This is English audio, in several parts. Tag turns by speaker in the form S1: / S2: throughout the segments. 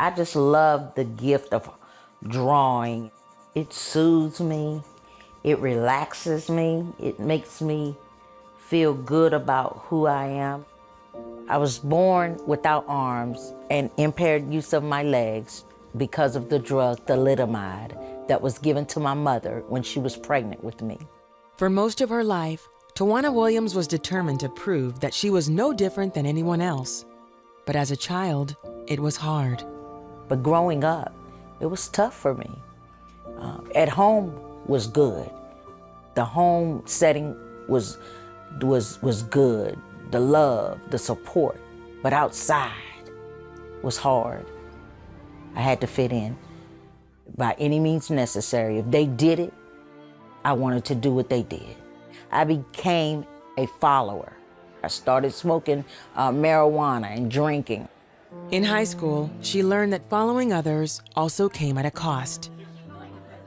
S1: I just love the gift of drawing. It soothes me, it relaxes me, it makes me feel good about who I am. I was born without arms and impaired use of my legs because of the drug thalidomide that was given to my mother when she was pregnant with me.
S2: For most of her life, Tawana Williams was determined to prove that she was no different than anyone else. But as a child, it was hard.
S1: But growing up, it was tough for me. At home was good. The home setting was good. The love, the support. But outside was hard. I had to fit in by any means necessary. If they did it, I wanted to do what they did. I became a follower. I started smoking marijuana and drinking.
S2: In high school, she learned that following others also came at a cost.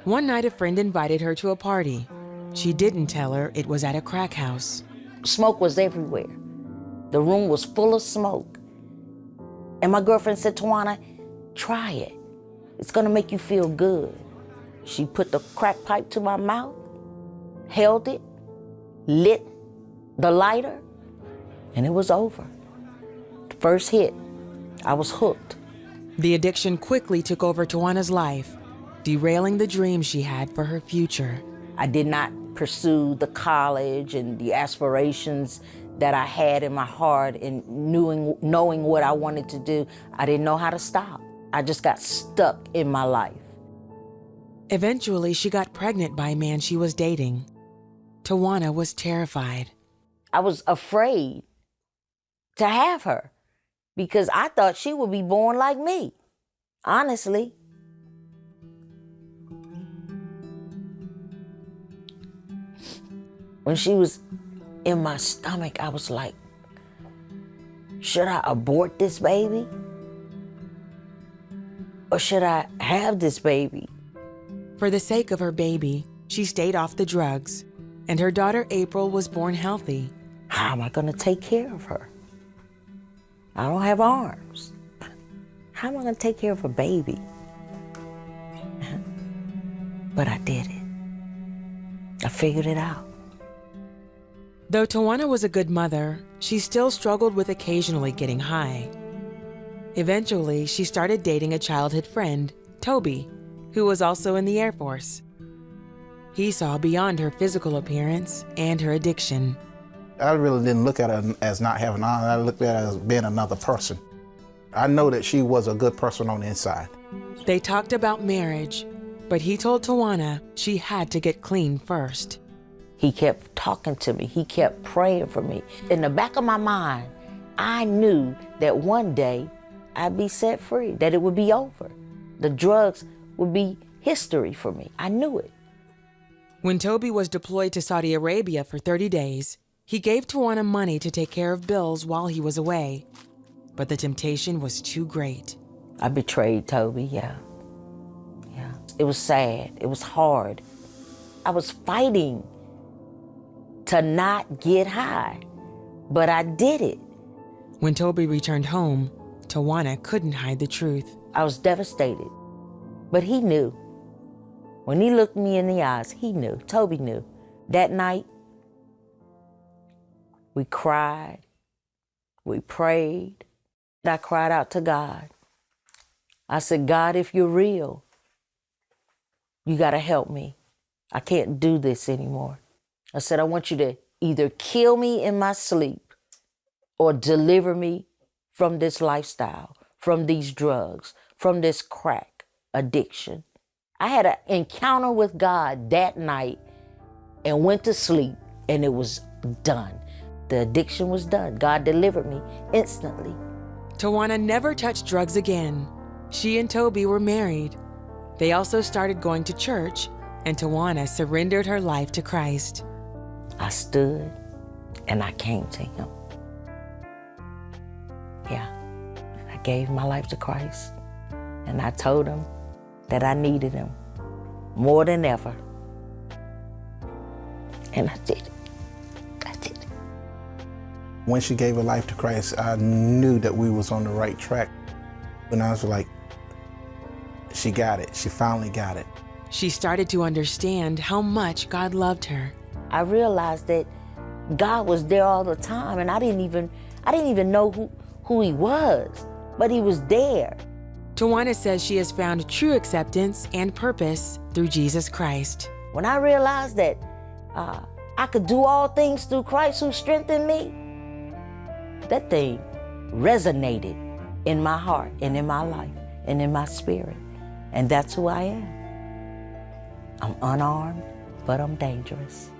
S2: One night, a friend invited her to a party. She didn't tell her it was at a crack house.
S1: Smoke was everywhere. The room was full of smoke. And my girlfriend said, Tawana, try it. It's gonna make you feel good. She put the crack pipe to my mouth, held it, lit the lighter, and it was over. The first hit, I was hooked.
S2: The addiction quickly took over Tawana's life, derailing the dreams she had for her future.
S1: I did not pursue the college and the aspirations that I had in my heart and knowing what I wanted to do. I didn't know how to stop. I just got stuck in my life.
S2: Eventually, she got pregnant by a man she was dating. Tawana was terrified.
S1: I was afraid to have her because I thought she would be born like me, honestly. When she was in my stomach, I was like, should I abort this baby? Or should I have this baby?
S2: For the sake of her baby, she stayed off the drugs, and her daughter April was born healthy.
S1: How am I gonna take care of her? I don't have arms. How am I gonna take care of a baby? But I did it. I figured it out.
S2: Though Tawana was a good mother, she still struggled with occasionally getting high. Eventually, she started dating a childhood friend, Toby, who was also in the Air Force. He saw beyond her physical appearance and her addiction.
S3: I really didn't look at her as not having arms. I looked at her as being another person. I know that she was a good person on the inside.
S2: They talked about marriage, but he told Tawana she had to get clean first.
S1: He kept talking to me. He kept praying for me. In the back of my mind, I knew that one day I'd be set free, that it would be over. The drugs would be history for me. I knew it.
S2: When Toby was deployed to Saudi Arabia for 30 days, he gave Tawana money to take care of bills while he was away. But the temptation was too great.
S1: I betrayed Toby, yeah. It was sad. It was hard. I was fighting to not get high, but I did it.
S2: When Toby returned home, Tawana couldn't hide the truth.
S1: I was devastated, but he knew. When he looked me in the eyes, he knew. Toby knew. That night, we cried, we prayed. I cried out to God. I said, God, if you're real, you gotta help me. I can't do this anymore. I said, I want you to either kill me in my sleep or deliver me from this lifestyle, from these drugs, from this crack addiction. I had an encounter with God that night and went to sleep, and it was done. The addiction was done. God delivered me instantly.
S2: Tawana never touched drugs again. She and Toby were married. They also started going to church, and Tawana surrendered her life to Christ.
S1: I stood and I came to him. Yeah, I gave my life to Christ, and I told him that I needed him more than ever. And I did it. I did it.
S3: When she gave her life to Christ, I knew that we was on the right track. And I was like, she got it. She finally got it.
S2: She started to understand how much God loved her.
S1: I realized that God was there all the time, and I didn't even know who he was, but he was there.
S2: Tawana says she has found true acceptance and purpose through Jesus Christ.
S1: When I realized that I could do all things through Christ who strengthened me, that thing resonated in my heart and in my life and in my spirit. And that's who I am. I'm unarmed, but I'm dangerous.